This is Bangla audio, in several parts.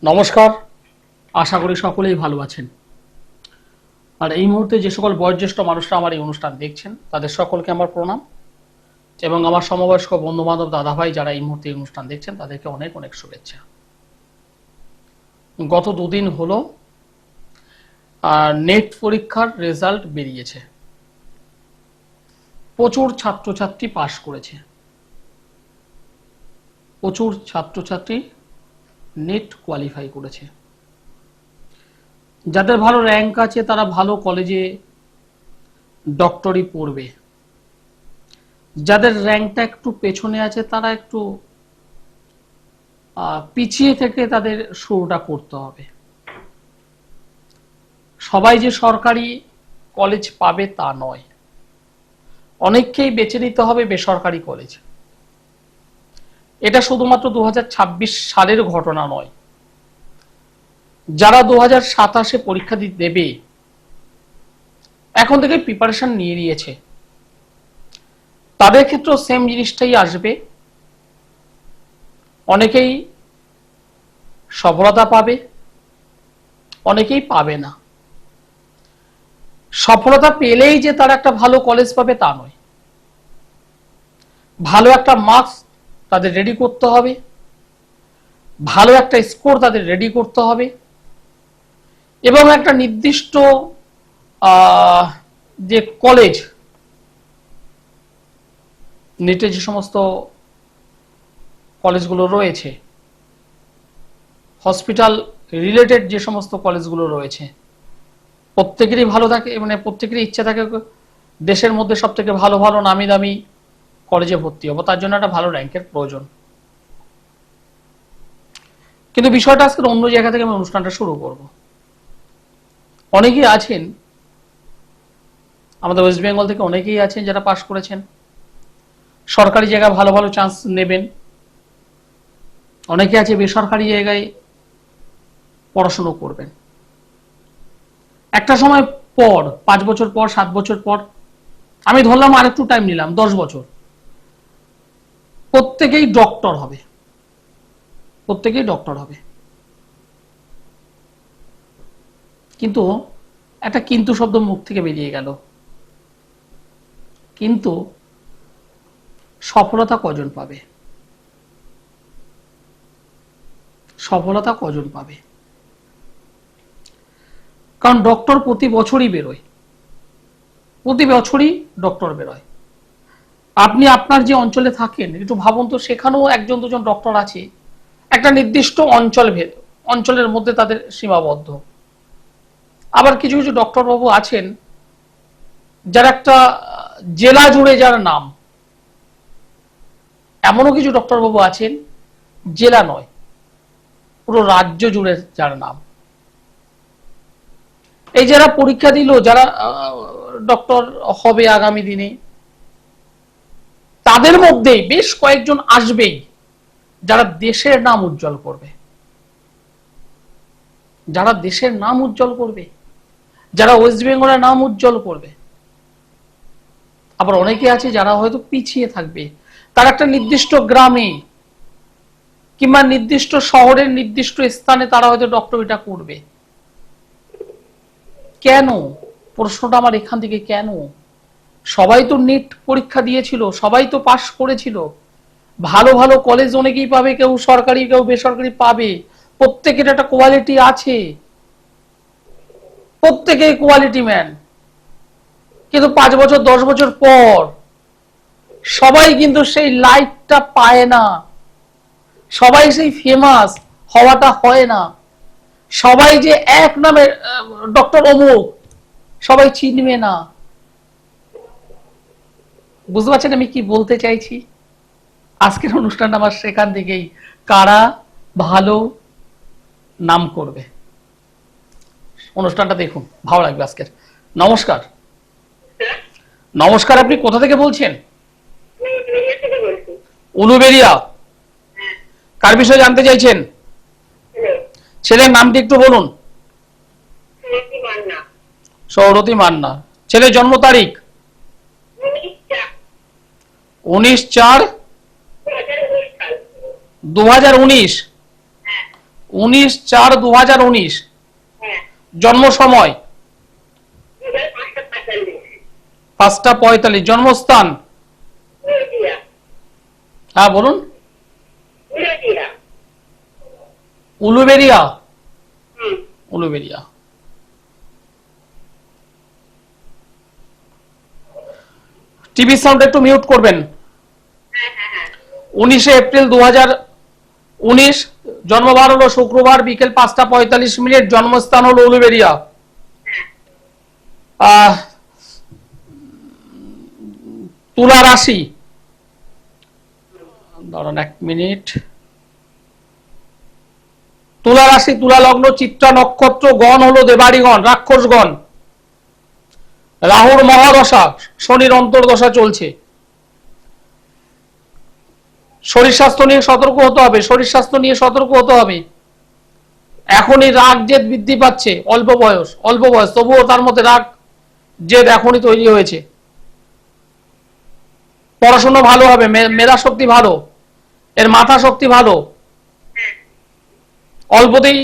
নমস্কার, আশা করি সকলেই ভালো আছেন। আর এই মুহূর্তে যে সকল বয়োজ্যেষ্ঠ মানুষরা আমার এই অনুষ্ঠান দেখছেন তাদের সকলকে আমার প্রণাম এবং আমার সমবয়স্ক বন্ধু বান্ধব দাদা ভাই যারা এই মুহূর্তে এই অনুষ্ঠান দেখছেন তাদেরকে অনেক অনেক শুভেচ্ছা। গত দুদিন হলো নেট পরীক্ষার রেজাল্ট বেরিয়েছে। প্রচুর ছাত্রছাত্রী পাশ করেছে, প্রচুর ছাত্রছাত্রী নেট কোয়ালিফাই করেছে। যাদের ভালো র্যাঙ্ক আছে তারা ভালো কলেজে ডক্টরি পড়বে, যাদের র্যাঙ্কটা একটু পেছনে আছে তারা একটু পিছিয়ে থেকে তাদের শুরুটা করতে হবে। সবাই যে সরকারি কলেজ পাবে তা নয়, অনেককেই বেছে নিতে হবে বেসরকারি কলেজ। এটা শুধুমাত্র 2026 সালের ঘটনা নয়, যারা 2027 পরীক্ষা দেবে এখন থেকে প্রিপারেশন নিয়ে নিয়েছে তাদের ক্ষেত্রেও সেম জিনিসটাই আসবে। অনেকেই সফলতা পাবে, অনেকেই পাবে না। সফলতা পেলেই যে তারা একটা ভালো কলেজ পাবে তা নয়, ভালো একটা মার্কস তাদের রেডি করতে হবে, ভালো একটা স্কোর তাদের রেডি করতে হবে এবং একটা নির্দিষ্ট যে কলেজ নেটে যে সমস্ত কলেজগুলো রয়েছে, হসপিটাল রিলেটেড যে সমস্ত কলেজগুলো রয়েছে, প্রত্যেকেরই ভালো থাকে, মানে প্রত্যেকেরই ইচ্ছা থাকে দেশের মধ্যে সব থেকে ভালো ভালো নামি দামি কলেজে ভর্তি হবো, তার জন্য একটা ভালো র্যাঙ্কের প্রয়োজন। কিন্তু বিষয়টা আজকে অন্য জায়গা থেকে আমি অনুষ্ঠানটা শুরু করব। অনেকেই আছেন আমাদের ওয়েস্ট বেঙ্গল থেকে, অনেকেই আছেন যারা পাশ করেছেন, সরকারি জায়গায় ভালো ভালো চান্স নেবেন, অনেকে আছে বেসরকারি জায়গায় পড়াশোনা করবেন। একটা সময় পর 5 বছর পর 7 বছর পর, আমি ধরলাম আর একটু টাইম নিলাম 10 বছর, প্রত্যেকেই ডক্টর হবে, প্রত্যেকেই ডক্টর হবে। কিন্তু একটা কিন্তু শব্দ মুখ থেকে বেরিয়ে গেল, কিন্তু সফলতা কজন পাবে? সফলতা কজন পাবে? কারণ ডক্টর প্রতি বছরই বেরোয়, প্রতি বছরই ডক্টর বেরোয়। আপনি আপনার যে অঞ্চলে থাকেন একটু ভাবুন তো, সেখানেও একজন দুজন ডক্টর আছে, একটা নির্দিষ্ট অঞ্চলের মধ্যে তাদের সীমাবদ্ধ। আবার কিছু কিছু ডক্টর বাবু আছেন যার একটা জেলা জুড়ে যার নাম, এমনও কিছু ডক্টর বাবু আছেন জেলা নয় পুরো রাজ্য জুড়ে যার নাম। এই যারা পরীক্ষা দিল, যারা ডক্টর হবে আগামী দিনে, তাদের মধ্যেই বেশ কয়েকজন আসবেই যারা দেশের নাম উজ্জ্বল করবে, যারা দেশের নাম উজ্জ্বল করবে, যারা ওয়েস্ট বেঙ্গলের নাম উজ্জ্বল করবে। আবার অনেকে আছে যারা হয়তো পিছিয়ে থাকবে, তার একটা নির্দিষ্ট গ্রামে কিংবা নির্দিষ্ট শহরের নির্দিষ্ট স্থানে তারা হয়তো ডক্টরিটা করবে। কেন? প্রশ্নটা আমার এখান থেকে, কেন? সবাই তো নেট পরীক্ষা দিয়েছিল, সবাই তো পাশ করেছিল, ভালো ভালো কলেজ অনেকেই পাবে, কেউ সরকারি কেউ বেসরকারি পাবে, প্রত্যেকের একটা কোয়ালিটি আছে, প্রত্যেকেই কোয়ালিটি ম্যান। কিন্তু 5 বছর 10 বছর পর সবাই কিন্তু সেই লাইটটা পায় না, সবাই সেই ফেমাস হওয়াটা হয় না, সবাই যে এক নামে ডক্টর অমুক সবাই চিনবে না। বুঝতে পারছেন আমি কি বলতে চাইছি? আজকের অনুষ্ঠানটা আমার সেখান থেকেই, কারা ভালো নাম করবে। অনুষ্ঠানটা দেখুন, ভালো লাগবে আজকের। নমস্কার। নমস্কার, আপনি কোথা থেকে বলছেন? উলুবেড়িয়া। কার বিষয়ে জানতে চাইছেন? ছেলের নামটি একটু বলুন। সৌরতী মান্না। ছেলের জন্ম তারিখ? 19/4/2019। 19/4/2019। হ্যাঁ, জন্ম সময় এবার 5:45। 5:45। জন্মস্থান উলুবেড়িয়া। হ্যাঁ বলুন। উলুবেড়িয়া। উলুবেড়িয়া। হুম। উলুবেড়িয়া। টিভি সাউন্ড একটু মিউট করবেন। হ্যাঁ হ্যাঁ হ্যাঁ। 19 এপ্রিল 2019। জন্মবার হলো শুক্রবার বিকেল 5:45। জন্মস্থান হলো উলুবেড়িয়া। তুলা রাশি, দাঁড়ান 1 মিনিট। তুলা রাশি, তুলা লগ্ন, চিত্রা নক্ষত্র, গণ হলো দেবাড়িগণ, রাক্ষসগণ। রাহুর মহাদশা, শনির অন্তর্দশা চলছে। শরীর স্বাস্থ্য নিয়ে সতর্ক হতে হবে, শরীর স্বাস্থ্য নিয়ে সতর্ক হতে হবে। এখনই রাগ জেদ বৃদ্ধি পাচ্ছে, অল্প বয়স তবুও তার মধ্যে রাগ জেদ এখনই তৈরি হয়েছে। পড়াশোনা ভালো হবে, মেধা শক্তি ভালো, এর মাথা শক্তি ভালো। অল্পতেই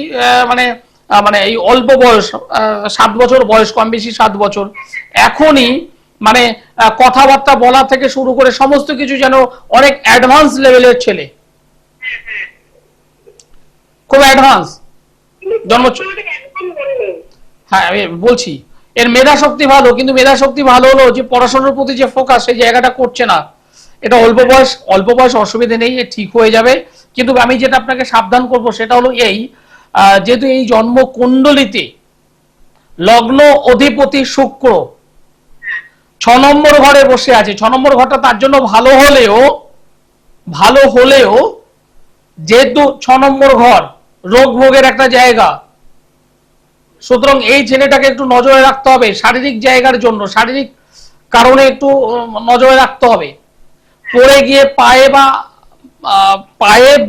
মানে মানে এই অল্প বয়স, 7 বছর বয়স, কম বেশি 7 বছর, এখনই মানে কথাবার্তা বলা থেকে শুরু করে সমস্ত কিছু যেন অনেক অ্যাডভান্স লেভেলের ছেলে, খুব অ্যাডভান্স জন্ম। হ্যাঁ আমি বলছি এর মেধা শক্তি ভালো, কিন্তু মেধা শক্তি ভালো হলো যে পড়াশোনার প্রতি যে ফোকাস সেই জায়গাটা করছে না। এটা অল্প বয়স অসুবিধে নেই, এ ঠিক হয়ে যাবে। কিন্তু আমি যেটা আপনাকে সাবধান করব সেটা হলো এই, যেহেতু এই জন্ম কুণ্ডলিতে লগ্ন অধিপতি শুক্র 6 নম্বর ঘরে বসে আছে। 6 নম্বর ঘরটা তার জন্য ভালো হলেও যেহেতু 6 নম্বর ঘর রোগ ভোগের একটা জায়গা, সুতরাং এই ছেলেটাকে একটু নজরে রাখতে হবে। শারীরিক জায়গার জন্য, শারীরিক কারণে একটু নজরে রাখতে হবে। পড়ে গিয়ে পায়ে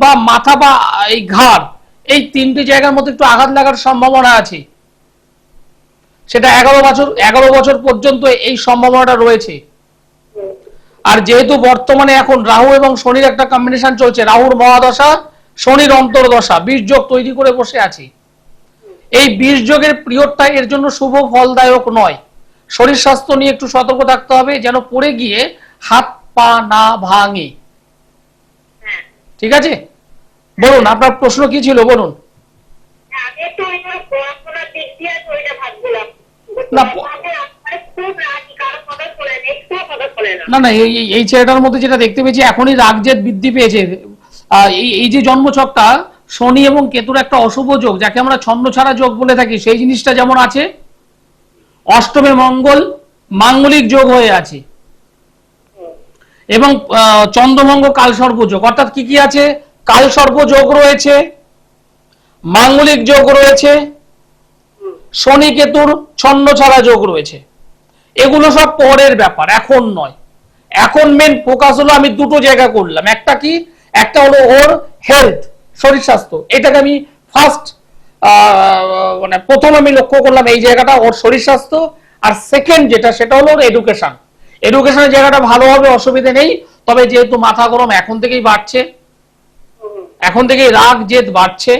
বা মাথা বা এই ঘাড়, এই 3টে জায়গার মধ্যে একটু আঘাত লাগার সম্ভাবনা আছে। সেটা 11 বছর পর্যন্ত এই সম্ভাবনাটা রয়েছে। আর যেহেতু বর্তমানে এখন রাহু এবং শনির একটা কম্বিনেশন চলছে, রাহুর মহাদশা, শনির অন্তর্দশা, বীর্যযোগ তৈরি করে বসে আছে। এই বীর্যযোগের পিরিয়ডটা এর জন্য শুভ ফলদায়ক নয়। শরীর স্বাস্থ্য নিয়ে একটু সতর্ক থাকতে হবে, যেন পড়ে গিয়ে হাত পা না ভাঙে। ঠিক আছে, বলুন আপনার প্রশ্ন কি ছিল বলুন। না না, এই ছেলেটার মধ্যে যেটা দেখতে পেয়েছি এখনই রাগ জেদ বৃদ্ধি পেয়েছে। এই যে জন্মছকটা শনি এবং কেতুর একটা অশুভ যোগ, যাকে আমরা ছন্ন ছাড়া যোগ বলে থাকি, সেই জিনিসটা যেমন আছে, অষ্টমে মঙ্গল মাঙ্গলিক যোগ হয়ে আছে, এবং চন্দ্রমঙ্গ কালসর্প যোগ। অর্থাৎ কি কি আছে? কালসর্প যোগ রয়েছে, মাঙ্গলিক যোগ রয়েছে, শনি কেতুর ছন্ন ছাড়া যোগ রয়েছে। এগুলো সব পরের ব্যাপার, এখন নয়। এখন মেন ফোকাস হলো আমি দুটো জায়গা করলাম। একটা কি? একটা হলো ওর হেলথ, শরীর স্বাস্থ্য। এটাকে আমি ফার্স্ট মানে প্রথম আমি লক্ষ্য করলাম এই জায়গাটা, ওর শরীর স্বাস্থ্য। আর সেকেন্ড যেটা, সেটা হলো ওর এডুকেশন। এডুকেশনের জায়গাটা ভালো হবে, অসুবিধে নেই। তবে যেহেতু মাথা গরম এখন থেকেই বাড়ছে, এখন থেকেই রাগ জেদ বাড়ছে।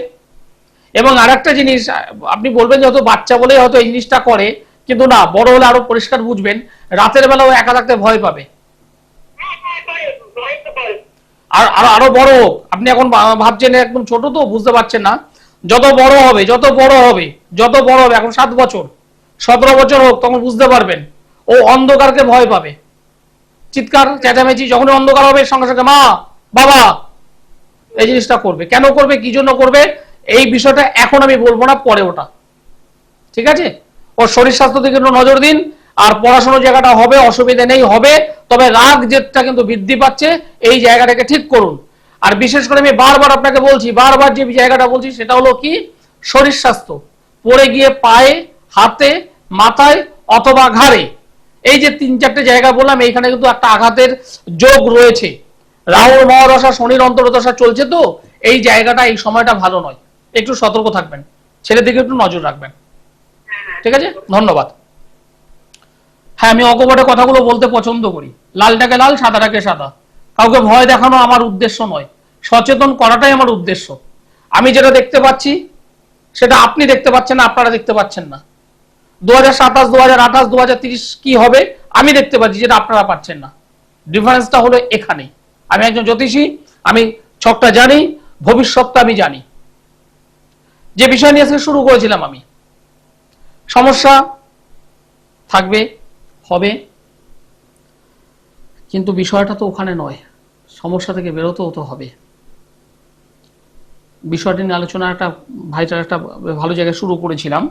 এবং আরেকটা জিনিস আপনি বলবেন যে হয়তো বাচ্চা বলে হয়তো এই জিনিসটা করে, কিন্তু না, বড় হলে আরো পরিষ্কার বুঝবেন। রাতের বেলাও একা থাকতে ভয় পাবে। আর আরো বড় হোক, আপনি এখন ভাবছেন একদম ছোট তো বুঝতে পারছেন না, যত বড় হবে এখন 7 বছর 17 বছর হোক, তখন বুঝতে পারবেন ও অন্ধকারকে ভয় পাবে। চিৎকার চেঁচামেচি যখনই অন্ধকার হবে সঙ্গে সঙ্গে মা বাবা এই জিনিসটা করবে। কেন করবে, কি জন্য করবে, এই বিষয়টা এখন আমি বলবো না, পরে ওটা। ঠিক আছে, ওর শরীর স্বাস্থ্য দিকে একটু নজর দিন। আর পড়াশোনার জায়গাটা হবে, অসুবিধা নেই, হবে। তবে রাগ জেদটা কিন্তু বৃদ্ধি পাচ্ছে, এই জায়গাটাকে ঠিক করুন। আর বিশেষ করে আমি বারবার আপনাকে বলছি, বারবার যে জায়গাটা বলছি সেটা হলো কি, শরীর স্বাস্থ্য। পড়ে গিয়ে পায়ে, হাতে, মাথায় অথবা ঘাড়ে, এই যে 3-4টে জায়গা বললাম, এইখানে কিন্তু একটা আঘাতের যোগ রয়েছে। রাহুর মহাদশা, শনির অন্তর্দশা চলছে, তো এই জায়গাটা, এই সময়টা ভালো নয়। একটু সতর্ক থাকবেন, ছেলের দিকে একটু নজর রাখবেন। ঠিক আছে, ধন্যবাদ। হ্যাঁ, আমি অকপটে কথাগুলো বলতে পছন্দ করি। লালটাকে লাল, সাদাটাকে সাদা। কাউকে ভয় দেখানো আমার উদ্দেশ্য নয়, সচেতন করাটাই আমার উদ্দেশ্য। আমি যেটা দেখতে পাচ্ছি সেটা আপনি দেখতে পাচ্ছেন না, আপনারা দেখতে পাচ্ছেন না। 2027, 2028, 2030 কি হবে আমি দেখতে পাচ্ছি, যেটা আপনারা পাচ্ছেন না। ডিফারেন্সটা হলো এখানে। আমি একজন জ্যোতিষী, আমি ছকটা জানি, ভবিষ্যৎটা আমি জানি। যে বিষয় নিয়ে আজকে শুরু করেছিলাম, আমি সমস্যা থাকবে, হবে, কিন্তু বিষয়টা তো ওখানে নয়। সমস্যা থেকে বেরোতেও তো হবে। বিষয়টি নিয়ে আলোচনা একটা ভাইটার একটা ভালো জায়গায় শুরু করেছিলাম।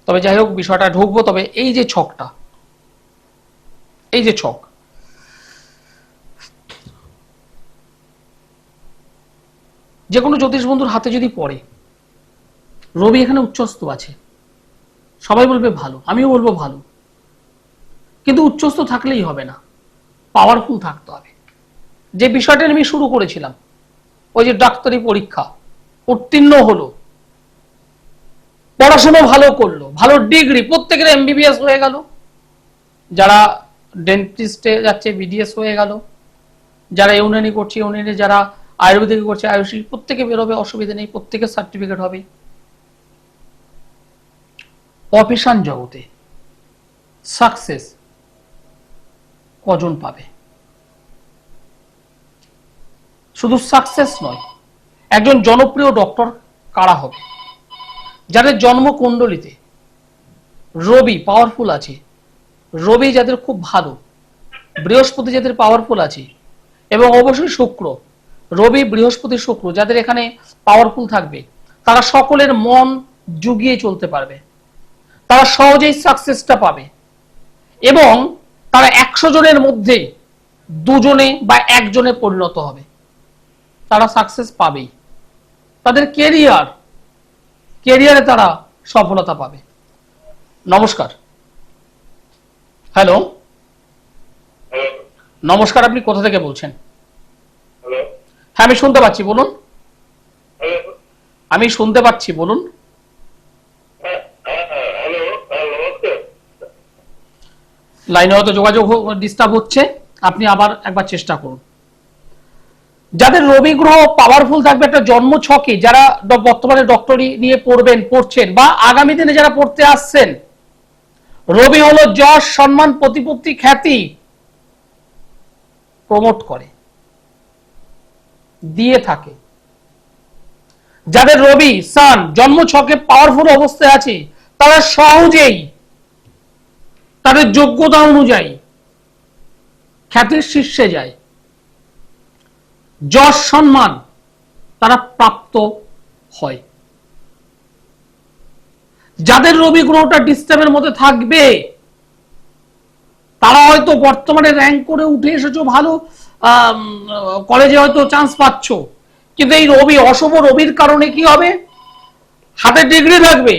তবে যাই হোক, বিষয়টা ঢুকবো। তবে এই যে ছকটা, এই যে ছক, যে কোনো জ্যোতিষ বন্ধুর হাতে যদি পড়ে, রবি এখানে উচ্চস্থ আছে, সবাই বলবে ভালো, আমিও বলবো ভালো, কিন্তু উচ্চস্থ থাকলেই হবে না, পাওয়ারফুল থাকতে হবে। যে বিষয়টা আমি শুরু করেছিলাম, ওই যে ডাক্তারি পরীক্ষা উত্তীর্ণ হলো, পড়াশোনা ভালো করলো, ভালো ডিগ্রি, প্রত্যেকের এমবিবিএস হয়ে গেল, যারা ডেন্টিস্টে যাচ্ছে বিডিএস হয়ে গেল, যারা ইউনানি করছে ইউনানি, যারা আয়ুর্বেদিক করছে আয়ুষী, প্রত্যেকে বেরোবে, অসুবিধা নেই, প্রত্যেকের সার্টিফিকেট হবে। প্রফেশন জগতে সাকসেস কজন পাবে? শুধু সাকসেস নয়, একজন জনপ্রিয় ডক্টর কারা হবে? যাদের জন্মকুণ্ডলিতে রবি পাওয়ারফুল আছে, রবি যাদের খুব ভালো, বৃহস্পতি যাদের পাওয়ারফুল আছে, এবং অবশ্যই শুক্র, রবি বৃহস্পতি শুক্র যাদের এখানে পাওয়ারফুল থাকবে, তারা সকলের মন জুগিয়ে চলতে পারবে, তারা সহজেই সাকসেসটা পাবে, এবং তারা 100 জনের মধ্যে 2 জনে বা 1 জনে পরিণত হবে। তারা সাকসেস পাবেই, তাদের কেরিয়ারে তারা সফলতা পাবে। নমস্কার। হ্যালো, নমস্কার, আপনি কোথা থেকে বলছেন? হ্যাঁ, আমি শুনতে পাচ্ছি, বলুন। আমি শুনতে পাচ্ছি, বলুন। লাইনে হয়তো যোগাযোগ ডিস্টার্ব হচ্ছে, আপনি আবার একবার চেষ্টা করুন। যাদের রবি গ্রহ পাওয়ারফুল থাকবে একটা জন্ম ছকে, যারা বর্তমানে ডক্টরি নিয়ে পড়ছেন, বা আগামী দিনে যারা পড়তে আসছেন, রবি হলো যশ, সম্মান, প্রতিপত্তি, খ্যাতি প্রমোট করে, দিয়ে থাকে। যাদের রবি সান জন্ম ছকে পাওয়ারফুল অবস্থায় আছে, তারা সহজেই তাদের যোগ্যতা অনুযায়ী খ্যাতির শীর্ষে যায়, যশ সম্মান তারা প্রাপ্ত হয়। যাদের রবি গ্রহটা ডিস্টার্বের মধ্যে থাকবে, তারা হয়তো বর্তমানে র্যাঙ্ক করে উঠে এসেছো, ভালো কলেজে হয়তো চান্স পাচ্ছ, কিন্তু এই রবি, অশুভ রবির কারণে কি হবে? হাতে ডিগ্রি থাকবে,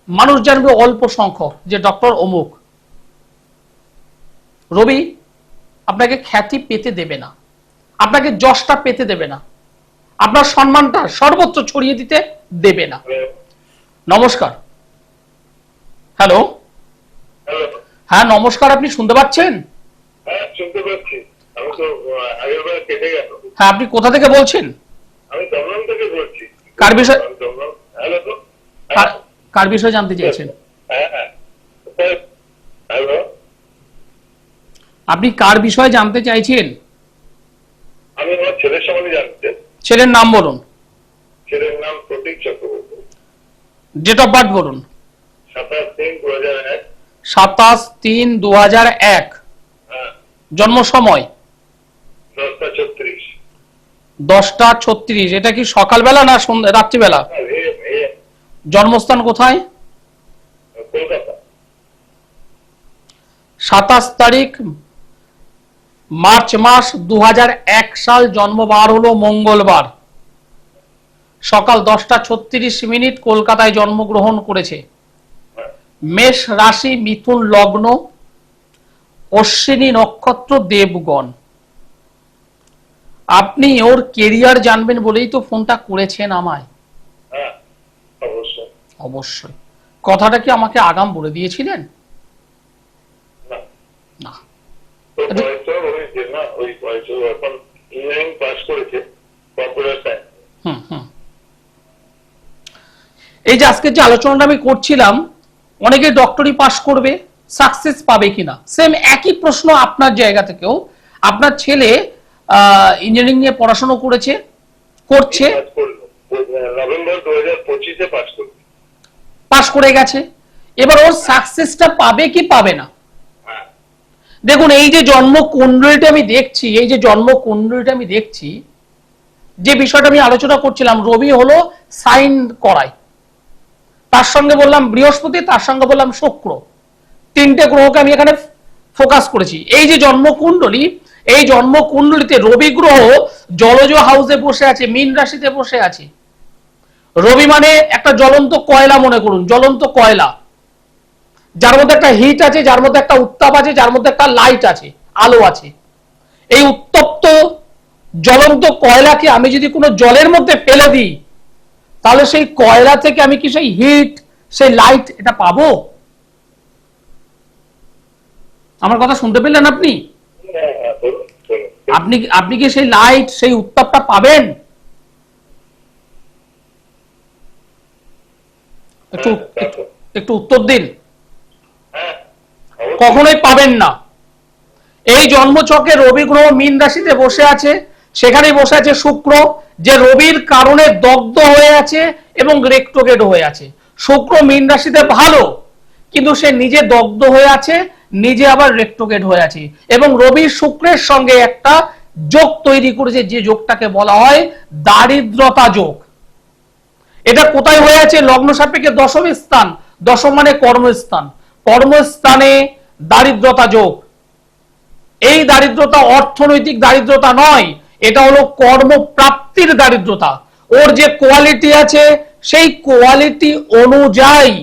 মানুষ জানবে অল্প সংখ্যক যে ডক্টর অমুক। রবি আপনাকে খ্যাতি পেতে দেবে না, আপনাকে যশটা পেতে দেবে না, আপনার সম্মানটা সর্বত্র ছড়িয়ে দিতে দেবে না। নমস্কার। হ্যালো, হ্যাঁ নমস্কার, আপনি শুনতে পাচ্ছেন? হ্যাঁ, আপনি কোথা থেকে বলছেন? কার বিষয়, কার বিষয়ে জানতে চেয়েছেন? আপনি কার বিষয়ে জানতে চাইছেন? আমি আমার ছেলের সম্বন্ধে জানতে। ছেলের নাম বলুন। ছেলের নাম প্রতীক চক্রবর্তী। ডেট অফ বার্থ বলুন। 27/3/2001। 27/3/2001। জন্ম সময় 10:36। 10:36। এটা কি সকালবেলা না রাত্রিবেলা? জন্মস্থান কোথায়? কলকাতা। 27 তারিখ মার্চ মাস 2001 সাল, জন্মবার হলো মঙ্গলবার, সকাল 10:36 কলকাতায় জন্মগ্রহণ করেছে। মেষ রাশি, মিথুন লগ্ন, অশ্বিনী নক্ষত্র, দেবগণ। আপনি ওর কেরিয়ার জানবেন বলেই তো ফোনটা করেছেন আমায়। অবশ্যই অবশ্যই। কথাটা কি আমাকে আগাম বলে দিয়েছিলেন? না। ওই বয়স এখন ইঞ্জিনিয়ারিং পাস করেছে, কম্পিউটার সায়েন্স। হুম হুম এই যে আজকে যে আলোচনাটা আমি করছিলাম, অনেকে ডক্টরি পাশ করবে, সাকসেস পাবে কিনা, সেম একই প্রশ্ন আপনার জায়গা থেকেও। আপনার ছেলে ইঞ্জিনিয়ারিং নিয়ে পড়াশোনা করছে, পাস করলো নভেম্বর 2025-এ পাস করলো। পাশ করে গেছে। এবার ওর সাকসেসটা পাবে কি পাবে না? হ্যাঁ দেখুন, এই যে জন্ম কুণ্ডলীটা আমি দেখছি, যে বিষয়টা আমি আলোচনা করছিলাম, রবি হলো সাইন করায়, তার সঙ্গে বললাম বৃহস্পতি, তার সঙ্গে বললাম শুক্র, তিনটে গ্রহকে আমি এখানে ফোকাস করেছি। এই যে জন্মকুণ্ডলী, এই জন্মকুণ্ডলীতে রবি গ্রহ জলজ হাউসে বসে আছে, মীন রাশিতে বসে আছে। রবি মানে একটা জ্বলন্ত কয়লা, মনে করুন জ্বলন্ত কয়লা, যার মধ্যে একটা হিট আছে, যার মধ্যে একটা উত্তাপ আছে, যার মধ্যে একটা লাইট আছে, আলো আছে। এই উত্তপ্ত জ্বলন্ত কয়লাকে আমি যদি কোনো জলের মধ্যে ফেলে দিই, তাহলে সেই কয়লা থেকে আমি কি সেই হিট, সেই লাইট এটা পাবো? আমার কথা শুনতে পেলেন আপনি? আপনি কি সেই লাইট, সেই উত্তাপটা পাবেন? একটু একটু উত্তর দিন। কখনোই পাবেন না। এই জন্মছকে রবি গ্রহ মীন রাশিতে বসে আছে, সেখানেই বসে আছে শুক্র, যে রবির কারণে দগ্ধ হয়ে আছে এবং রেক্টোগেট হয়ে আছে। শুক্র মীন রাশিতে ভালো, কিন্তু সে নিজে দগ্ধ হয়ে আছে, নিজে আবার রেক্টোগেট হয়ে আছে, এবং রবি শুক্রের সঙ্গে একটা যোগ তৈরি করেছে, যে যোগটাকে বলা হয় দারিদ্রতা যোগ। এটা কোথায় হয়ে আছে? লগ্ন সাপেক্ষে দশম স্থান, দশম মানে কর্মস্থান, কর্মস্থানে দারিদ্রতা যোগ। এই দারিদ্রতা অর্থনৈতিক দারিদ্রতা নয়, এটা হলো কর্মপ্রাপ্তির দারিদ্রতা। ওর যে কোয়ালিটি আছে, সেই কোয়ালিটি অনুযায়ী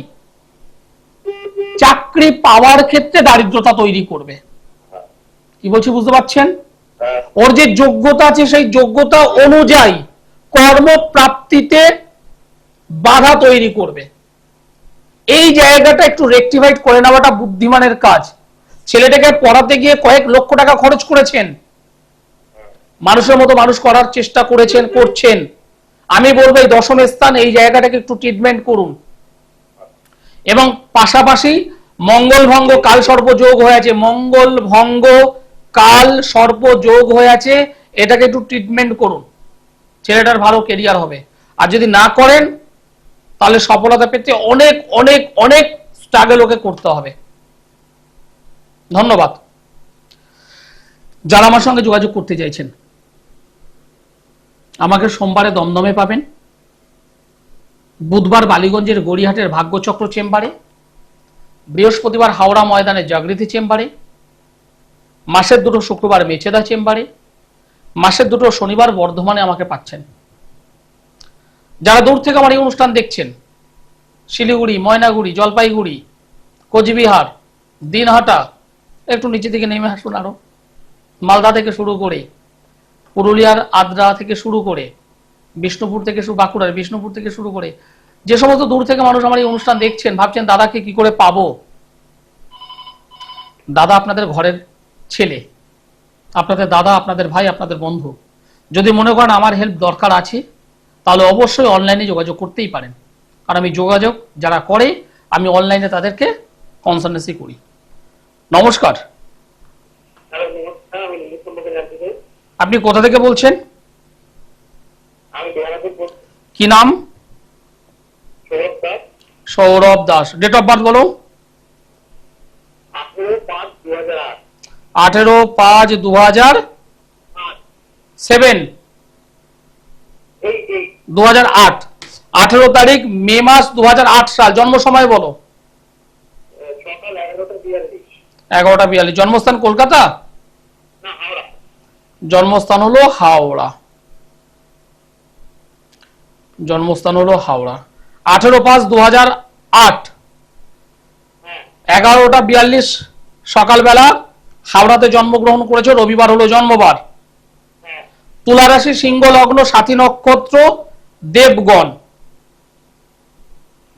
চাকরি পাওয়ার ক্ষেত্রে দারিদ্রতা তৈরি করবে। কি বলছি বুঝতে পারছেন? ওর যে যোগ্যতা আছে, সেই যোগ্যতা অনুযায়ী কর্মপ্রাপ্তিতে বাধা তৈরি করবে। এই জায়গাটা একটু রেকটিফাইড করে নেওয়াটা বুদ্ধিমানের কাজ। ছেলেটাকে পড়াতে গিয়ে কয়েক লক্ষ টাকা খরচ করেছেন, মানুষের মতো মানুষ করার চেষ্টা করছেন। আমি বলবো এই দশম স্থান, এই জায়গাটাকে একটু ট্রিটমেন্ট করুন। এবং পাশাপাশি মঙ্গল ভঙ্গ কাল সর্প যোগ হয়ে আছে, মঙ্গল ভঙ্গ কাল সর্প যোগ হয়ে আছে, এটাকে একটু ট্রিটমেন্ট করুন, ছেলেটার ভালো কেরিয়ার হবে। আর যদি না করেন, তাহলে সফলতা পেতে অনেক অনেক অনেক স্ট্রাগল ওকে করতে হবে। ধন্যবাদ। যারা আমার সঙ্গে যোগাযোগ করতে চাইছেন, আমাকে সোমবারে দমদমে পাবেন, বুধবার বালিগঞ্জের গড়িয়াহাটের ভাগ্যচক্র চেম্বারে, বৃহস্পতিবার হাওড়া ময়দানের জাগৃতি চেম্বারে, মাসের দুটো শুক্রবার মেচেদা চেম্বারে, মাসের দুটো শনিবার বর্ধমানে আমাকে পাচ্ছেন। যারা দূর থেকে আমার এই অনুষ্ঠান দেখছেন, শিলিগুড়ি, ময়নাগুড়ি, জলপাইগুড়ি, কোচবিহার, দিনহাটা, একটু নিচে দিকে নেমে আসুন, আরো মালদা থেকে শুরু করে পুরুলিয়ার আদ্রা থেকে শুরু করে বিষ্ণুপুর থেকে বাঁকুড়ার বিষ্ণুপুর থেকে শুরু করে যে সমস্ত দূর থেকে মানুষ আমার এই অনুষ্ঠান দেখছেন, ভাবছেন দাদাকে কি করে পাবো। দাদা আপনাদের ঘরের ছেলে, আপনাদের দাদা, আপনাদের ভাই, আপনাদের বন্ধু। যদি মনে করেন আমার হেল্প দরকার আছে, তাহলে অবশ্যই অনলাইনে যোগাযোগ করতেই পারেন। আর আমি যোগাযোগ যারা করে, আমি অনলাইনে তাদেরকে কনসালটেন্সি করি। নমস্কার। আপনি কোথা থেকে বলছেন? কি নাম? Sourav Das. Date of birth বলো। 18/5/2007। 2008, 18 তারিখ মে মাস 2008 সাল। জন্ম সময় বলো। 11:42। জন্মস্থান কলকাতা? জন্মস্থান হলো হাওড়া। 18/5/2008, 11:42 সকালবেলা হাওড়াতে জন্মগ্রহণ করেছে। রবিবার হলো জন্মবার। তুলা রাশি, সিংহ লগ্ন, সাথী নক্ষত্র, দেবগণ।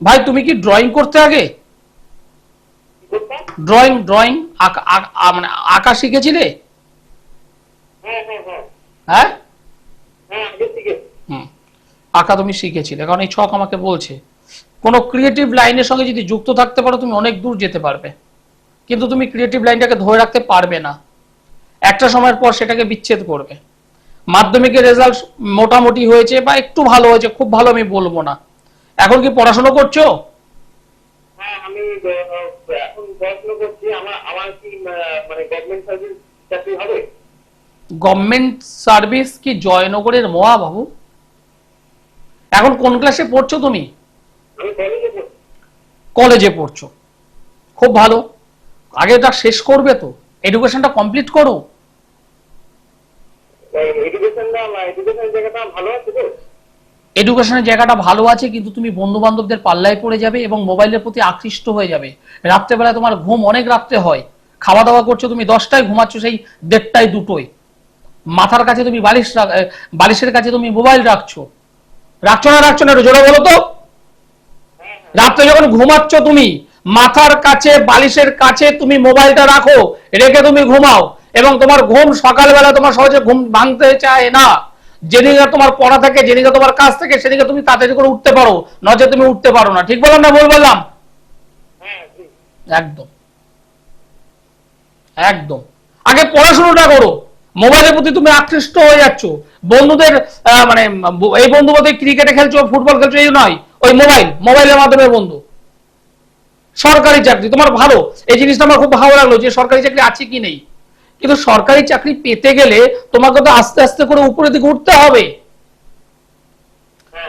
ভাই তুমি কি ড্রয়িং করতে আগে? ড্রয়িং মানে আঁকা শিখেছিলে? হ্যাঁ, আঁকা তুমি শিখেছিলে, কারণ এই ছক আমাকে বলছে কোনো ক্রিয়েটিভ লাইনের সঙ্গে যদি যুক্ত থাকতে পারো তুমি অনেক দূর যেতে পারবে, কিন্তু তুমি ক্রিয়েটিভ লাইনটাকে ধরে রাখতে পারবে না, একটা সময়ের পর সেটাকে বিচ্ছেদ করবে। মাধ্যমিকের রেজাল্ট মোটামুটি হয়েছে বা একটু ভালো হয়েছে, খুব ভালো আমি বলবো না। এখন কি পড়াশোনা করছো? হ্যাঁ, আমি এখন পড়াশোনা করছি। আমার আমার কি মানে গভর্নমেন্ট সার্ভিস চাকরি হবে? গভর্নমেন্ট সার্ভিস কি জয়নগরের মোয়া বাবু? এখন কোন ক্লাসে পড়ছো তুমি? আমি কলেজে পড়ছি। কলেজে পড়ছো, খুব ভালো। আগে এটা শেষ করবে তো, এডুকেশনটা কমপ্লিট করো। এডুকেশন জায়গাটা ভালো আছে তো? এডুকেশনের জায়গাটা ভালো আছে, কিন্তু তুমি বন্ধু বান্ধবদের পাল্লায় পড়ে যাবে এবং মোবাইলের প্রতি আকৃষ্ট হয়ে যাবে। রাত্রেবেলায় তোমার ঘুম অনেক রাত্রে হয়, খাওয়া দাওয়া করছো তুমি 10টায়, ঘুমাচ্ছ সেই 1:30টায় 2টোয়। মাথার কাছে তুমি বালিশের কাছে তুমি মোবাইল রাখছো না একটু জোরে বলো তো। রাত্রে যখন ঘুমাচ্ছ তুমি মাথার কাছে বালিশের কাছে তুমি মোবাইলটা রাখো, রেখে তুমি ঘুমাও, এবং তোমার ঘুম সকালবেলা তোমার সহজে ঘুম ভাঙতে চায় না। যেদিকে তোমার পড়া থাকে, যেদিকে তোমার কাজ থাকে, সেদিকে তুমি তাড়াতাড়ি করে উঠতে পারো, নয়তো তুমি উঠতে পারো না। ঠিক বললাম না ভুল বললাম? একদম একদম। আগে পড়াশোনাটা করো, মোবাইলের প্রতি তুমি আকৃষ্ট হয়ে যাচ্ছ। বন্ধুদের মানে এই বন্ধু বলতে ক্রিকেটে খেলছো, ফুটবল খেলছো, এই নয়, ওই মোবাইলের মাধ্যমে বন্ধু। সরকারি চাকরি তোমার ভালো, এই জিনিসটা আমার খুব ভালো লাগলো যে সরকারি চাকরি আছে কি নেই, কিন্তু সরকারি চাকরি পেতে গেলে তোমাকে তো আস্তে আস্তে করে উপরের দিকে উঠতে হবে,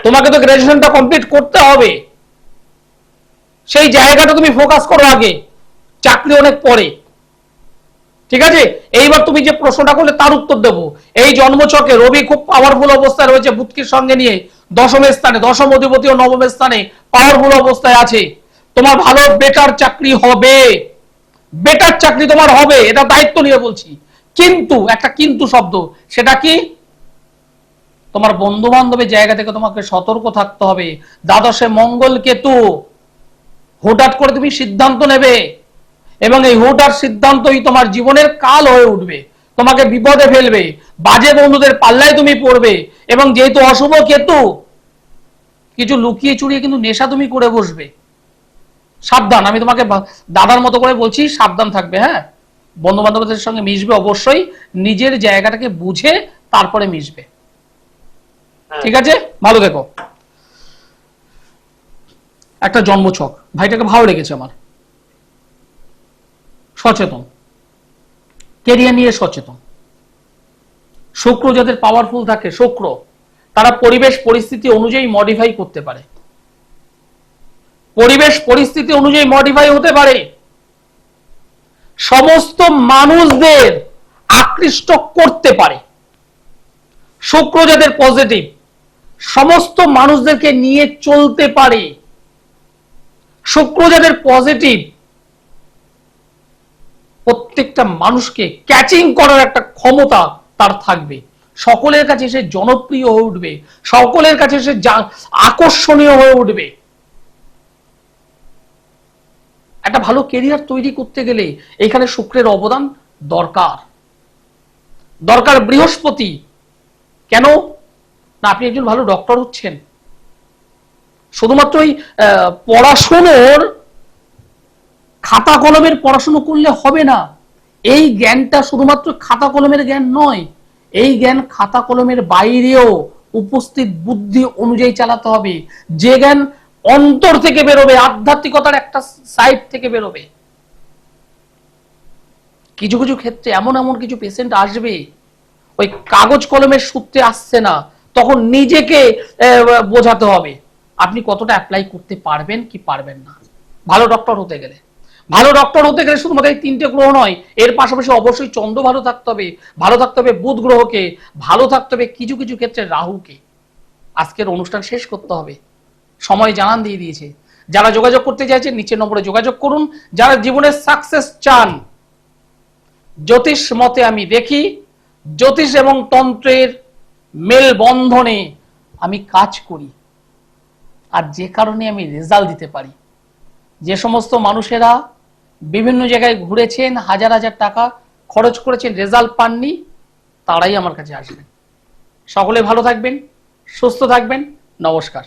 তোমাকে তো গ্রাজুয়েশনটা কমপ্লিট করতে হবে। সেই জায়গাটা তুমি ফোকাস করো আগে, চাকরি অনেক পরে। ঠিক আছে, এইবার তুমি যে প্রশ্নটা করলে তার উত্তর দেবো। এই জন্মছকে রবি খুব পাওয়ারফুল অবস্থায় রয়েছে বুধকির সঙ্গে নিয়ে, দশমের স্থানে, দশম অধিপতি ও নবমের স্থানে পাওয়ারফুল অবস্থায় আছে। তোমার ভালো বেটার চাকরি হবে, বেটার চাকরি তোমার হবে, এটা দায়িত্ব নিয়ে বলছি। কিন্তু একটা কিন্তু শব্দ, সেটা কি? তোমার বন্ধু বান্ধবের জায়গা থেকে তোমাকে সতর্ক থাকতে হবে। দ্বাদশে মঙ্গল কেতু, হুটহাট করে তুমি সিদ্ধান্ত নেবে এবং এই হুটহাট সিদ্ধান্তই তোমার জীবনের কাল হয়ে উঠবে, তোমাকে বিপদে ফেলবে, বাজে বন্ধুদের পাল্লায় তুমি পড়বে। এবং যেহেতু অশুভ কেতু, কিছু লুকিয়ে চুরিয়ে কিন্তু নেশা তুমি করে বসবে। সাবধান, আমি তোমাকে দাদার মতো করে বলছি, সাবধান থাকবে। হ্যাঁ, বন্ধু বান্ধবদের সঙ্গে মিশবে অবশ্যই, নিজের জায়গাটাকে বুঝে তারপরে মিশবে। ঠিক আছে, ভালো দেখো। একটা জন্মছক, ভাইটাকে ভালো লেগেছে আমার। সচেতন, কেরিয়ার নিয়ে সচেতন। শুক্র যাদের পাওয়ারফুল থাকে, শুক্র, তারা পরিবেশ পরিস্থিতি অনুযায়ী মডিফাই করতে পারে, পরিবেশ পরিস্থিতি অনুযায়ী মডিফাই হতে পারে, সমস্ত মানুষদের আকৃষ্ট করতে পারে। শুক্র যাদের পজিটিভ, সমস্ত মানুষদেরকে নিয়ে চলতে পারে। শুক্র যাদের পজিটিভ, প্রত্যেকটা মানুষকে ক্যাচিং করার একটা ক্ষমতা তার থাকবে, সকলের কাছে সে জনপ্রিয় হয়ে উঠবে, সকলের কাছে সে আকর্ষণীয় হয়ে উঠবে। একটা ভালো কেরিয়ার তৈরি করতে গেলে এখানে শুক্রের অবদান দরকার। দরকার বৃহস্পতি। কেন না? আপনি একজন ভালো ডক্টর হচ্ছেন, শুধুমাত্র পড়াশোনার খাতা কলমের পড়াশোনা করলে হবে না। এই জ্ঞানটা শুধুমাত্র খাতা কলমের জ্ঞান নয়, এই জ্ঞান খাতা কলমের বাইরেও উপস্থিত বুদ্ধি অনুযায়ী চালাতে হবে। যে জ্ঞান অন্তর থেকে বেরোবে, আধ্যাত্মিকতার একটা সাইড থেকে বেরোবে। কিছু কিছু ক্ষেত্রে এমন এমন কিছু পেশেন্ট আসবে, ওই কাগজ কলমের সূত্রে আসছে না, তখন নিজেকে বোঝাতে হবে আপনি কতটা অ্যাপ্লাই করতে পারবেন কি পারবেন না। ভালো ডক্টর হতে গেলে, ভালো ডক্টর হতে গেলে শুধুমাত্র এই 3টে গ্রহ নয়, এর পাশাপাশি অবশ্যই চন্দ্র ভালো থাকতে হবে, ভালো থাকতে হবে বুধ গ্রহকে, ভালো থাকতে হবে কিছু কিছু ক্ষেত্রে রাহুকে। আজকের অনুষ্ঠান শেষ করতে হবে, সময় জানান দিয়ে দিয়েছে। যারা যোগাযোগ করতে চাইছেন নিচের নম্বরে যোগাযোগ করুন। যারা জীবনের সাকসেস চান, জ্যোতিষ মতে আমি দেখি, জ্যোতিষ এবং তন্ত্রের মেল বন্ধনে আমি কাজ করি, আর যে কারণে আমি রেজাল্ট দিতে পারি। যে সমস্ত মানুষেরা বিভিন্ন জায়গায় ঘুরেছেন, হাজার হাজার টাকা খরচ করেছেন, রেজাল্ট পাননি, তারাই আমার কাছে আসবেন। সকলে ভালো থাকবেন, সুস্থ থাকবেন, নমস্কার।